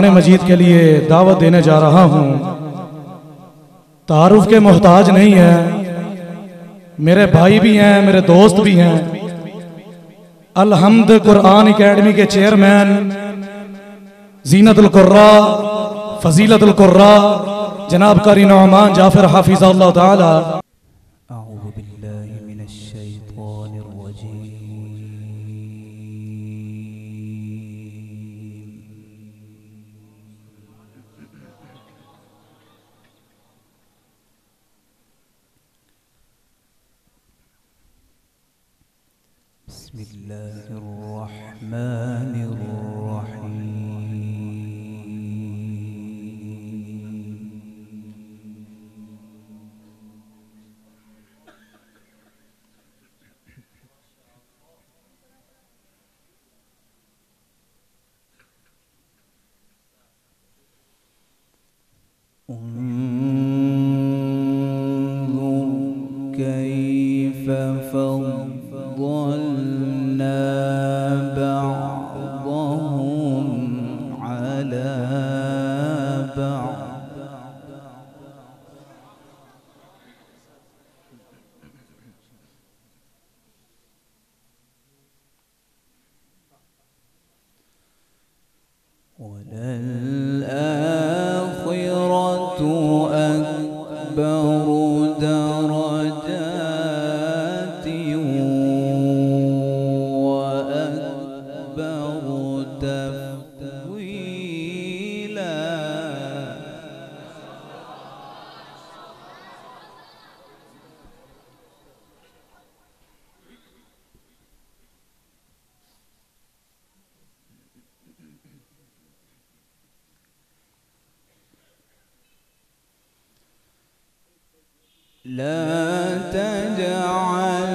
कुरान मजीद के लिए दावत देने जा रहा हूँ। तारुफ के मोहताज नहीं है, मेरे भाई भी हैं, मेरे दोस्त भी हैं। अल-हम्द कुरान एकेडमी के चेयरमैन ज़ीनतुल कुर्रा, फजीलतुल कुर्रा जनाब कारी नौमान जाफर हाफिज़हुल्लाह ताला। अऊज़ु बिल्लाहि मिनश शैतानिर रजीम। बिस्मिल्लाहिर रहमानिर रहीम। انظر كيف فضلنا بعضهم على بعض وللآخرة أكبر درجات وأكبر تفضيلا. لا تجعل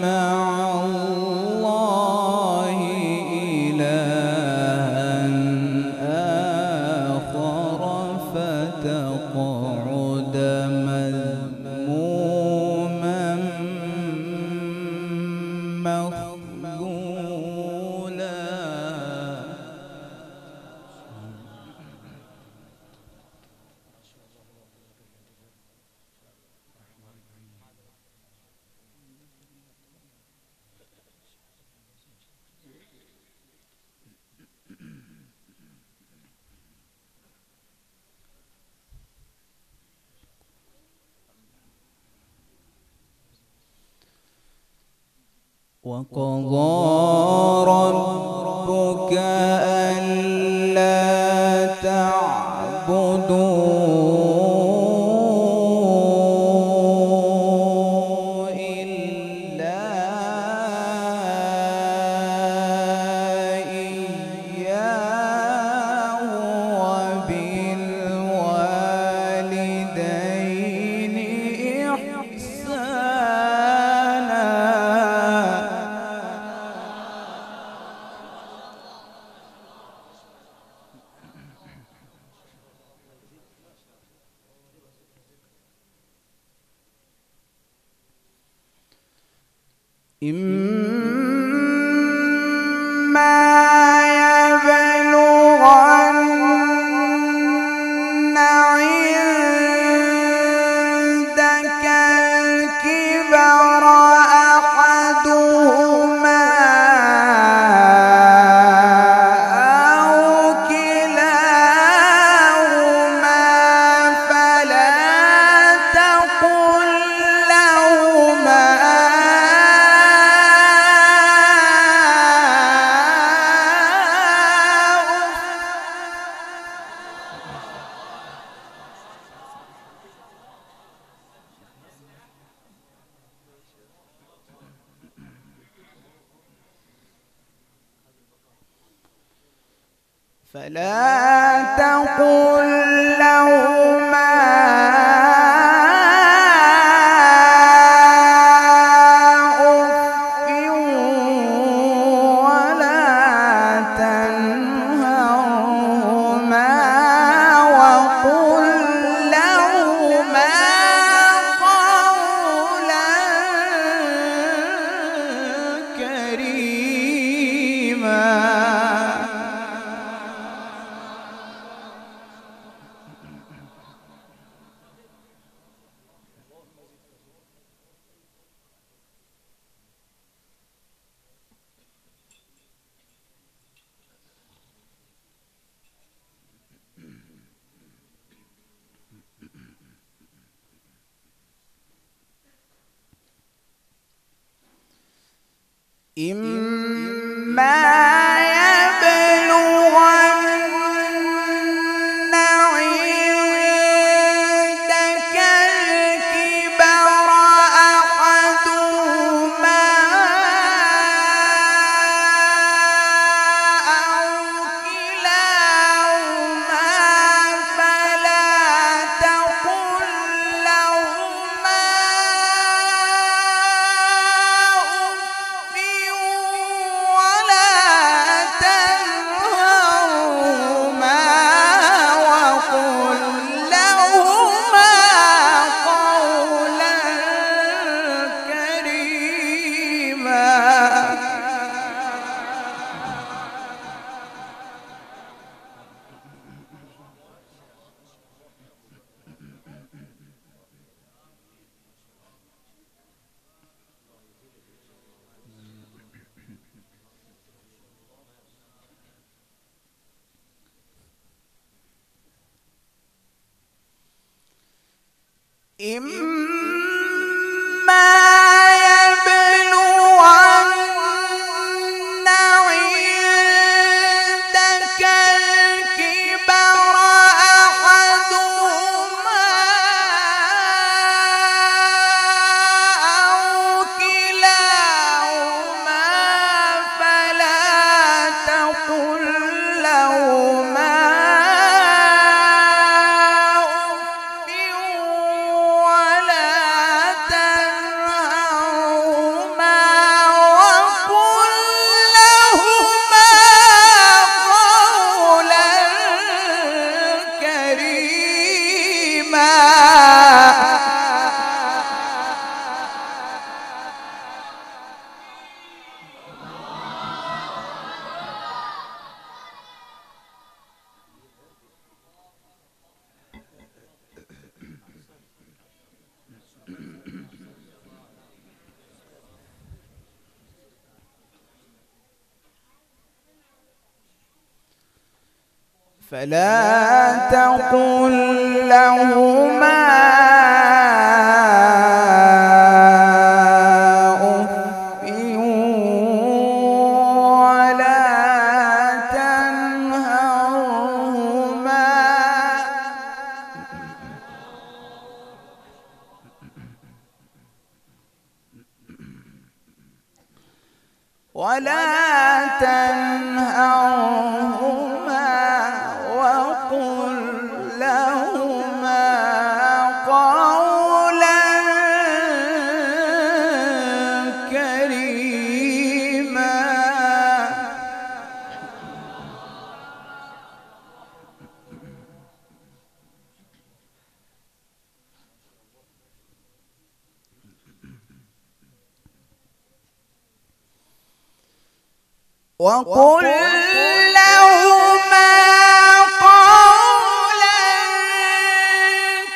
مع الله إلها آخر فتقعد مذموما مخذولا. وقضى ربك ألا تعبدوا إلا إياه وبالوالدين إحسانا. إما يبلغن عندك الكبر أحدهما أو كلاهما فلا تقل لهما أف ولا تنهرهما وقل لهما قولا كريما. إما يبلغن عندك الكبر أحدهما أو كلاهما فلا تقل لهما إما يبلغن عندك الكبر أحدهما أو كلاهما فلا تقل لهما فلا تقل لهما أف ولا تنهرهما وقل لهما قولا كريما. وقل لهما قولا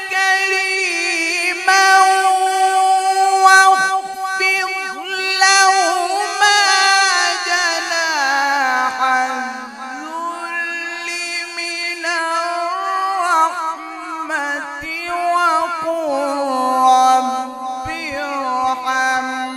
كريما واخفض لهما جناح الذل من الرحمة وقل رب ارحمهما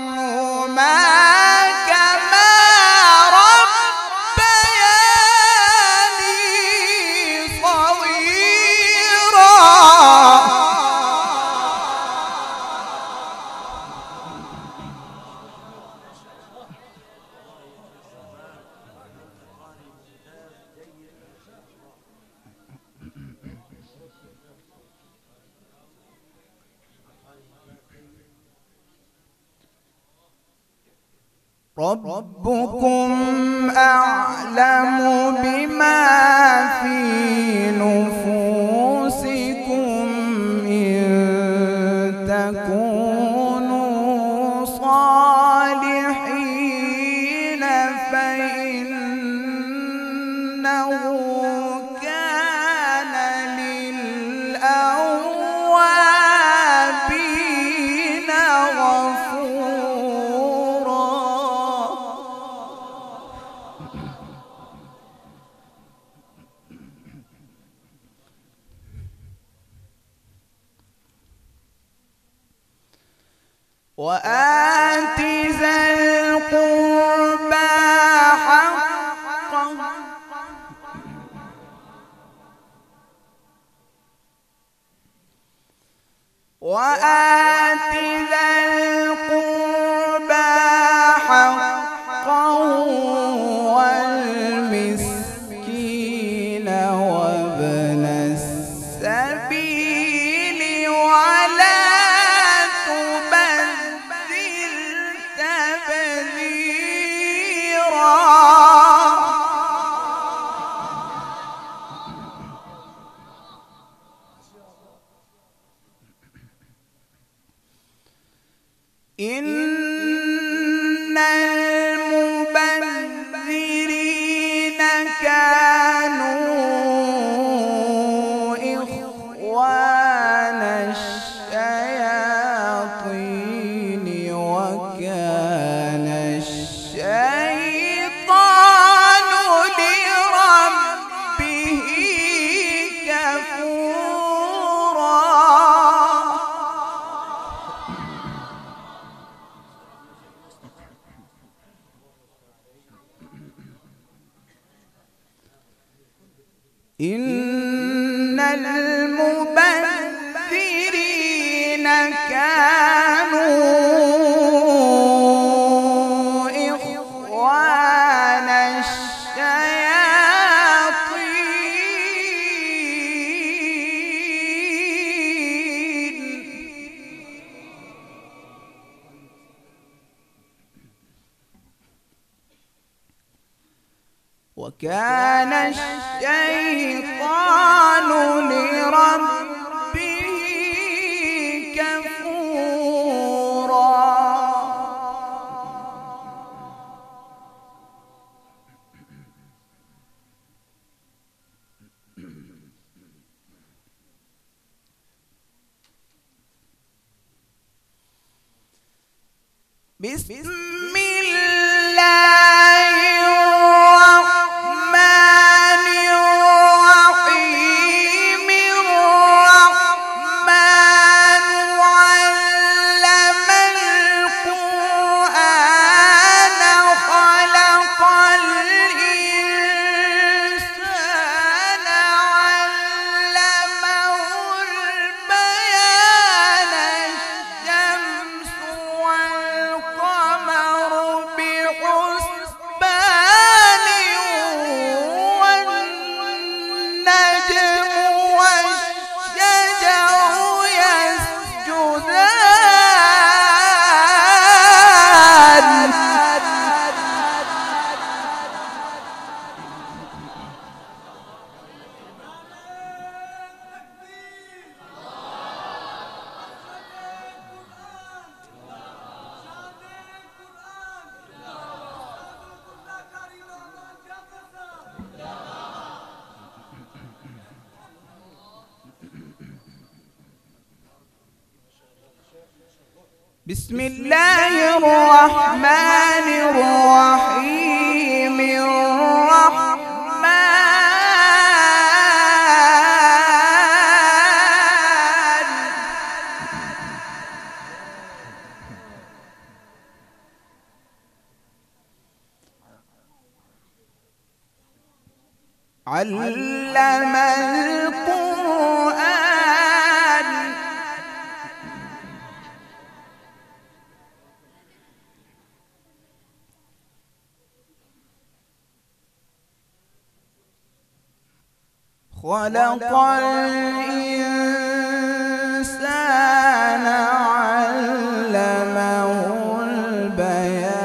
ربكم أعلم بما في نفوسكم إن تكونوا صالحين فإنه كان للأوابين غفورا. وآت ذا القربى وآت ذا القربى حقه والمسكين وابن السبيل ولا تبذر تبذيرا. إن المبذرين كانوا إخوان الشياطين وكان الشيطان لربه كفورا. إن المبذرين كانوا إخوان الشياطين وكان الشيطان لربه كفورا. بسم الله الرحمن الرحيم. الرحمن علم القرآن خلق الإنسان علمه البيان. الشمس والقمر بحسبان والنجم والشجر يسجدان. بسم الله الرحمن الرحيم. الرحمن علم القرآن خلق الإنسان علمه البيان.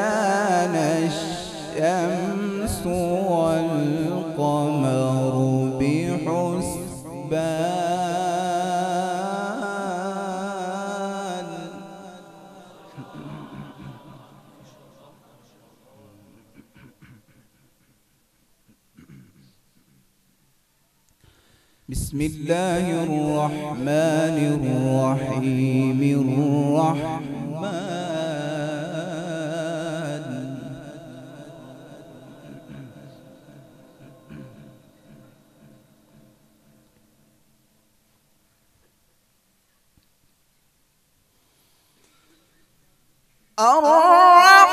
الشمس والقمر بحسبان. بسم الله الرحمن الرحيم. الرحمن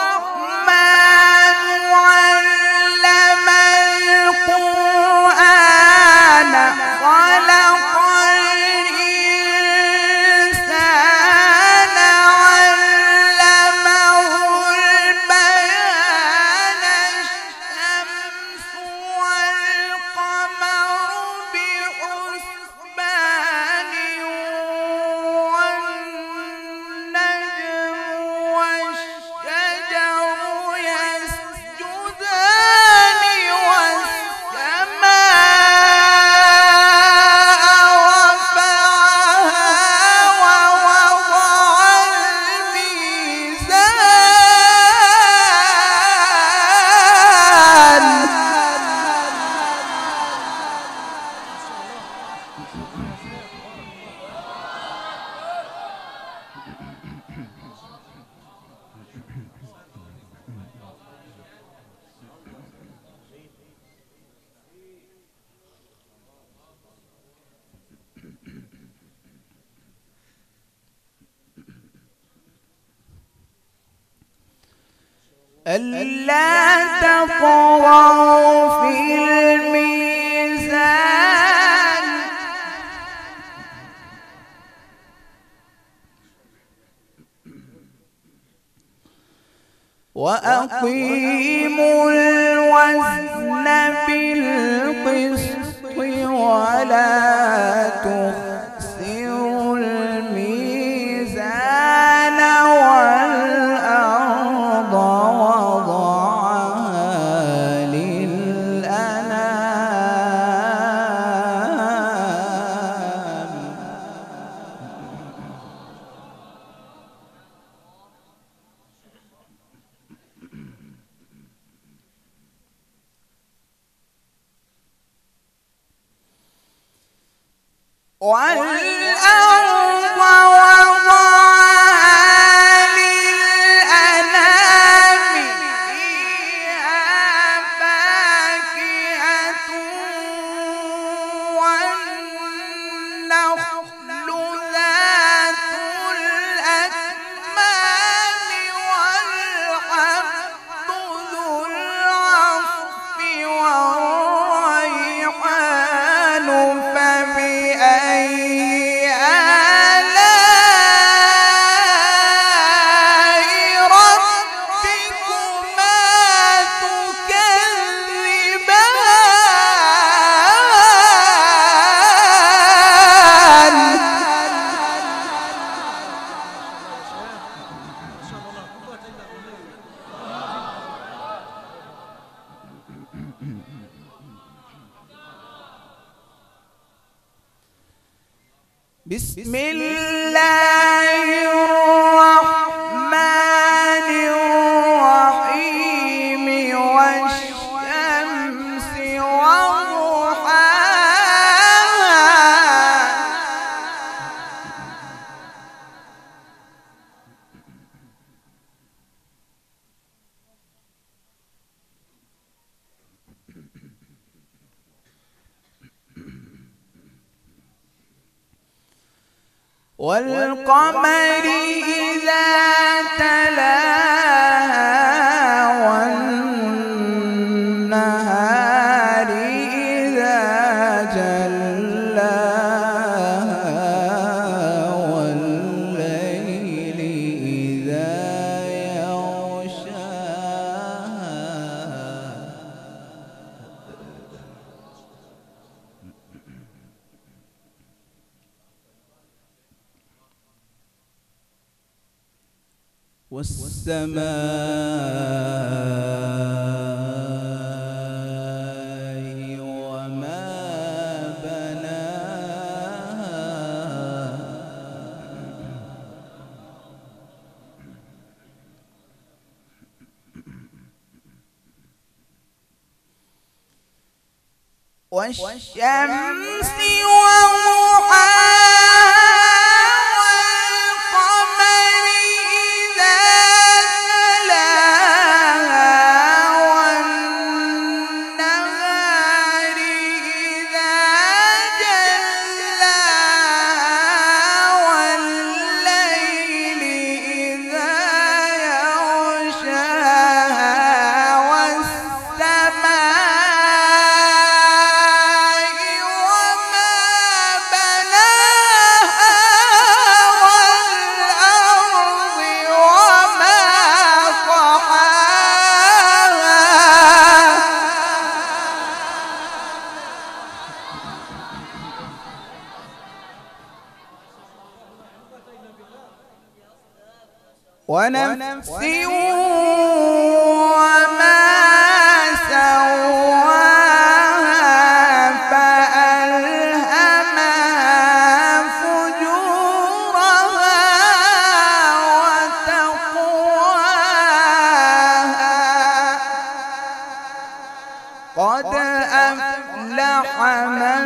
الرحمن علم القرآن خلق الإنسان ألا تطغوا في الميزان وأقيموا الوزن بالقسط ولا تخسروا الميزان والأرض وضعها للأنام والأرض وضعها للأنام فيها فاكهة والنخل ذات الأكمام والحب ذو العصف والريحان فبأي آلاء ربكما تكذبان بسم الله الرحمن الرحيم والشمس وضحاها والقمر إذا تلاها والنهار إذا جلاها والليل إذا يغشاها والسماء وما بناها والشمس وضحاها ونفس وما سواها فألهمها فجورها وتقواها قد أفلح من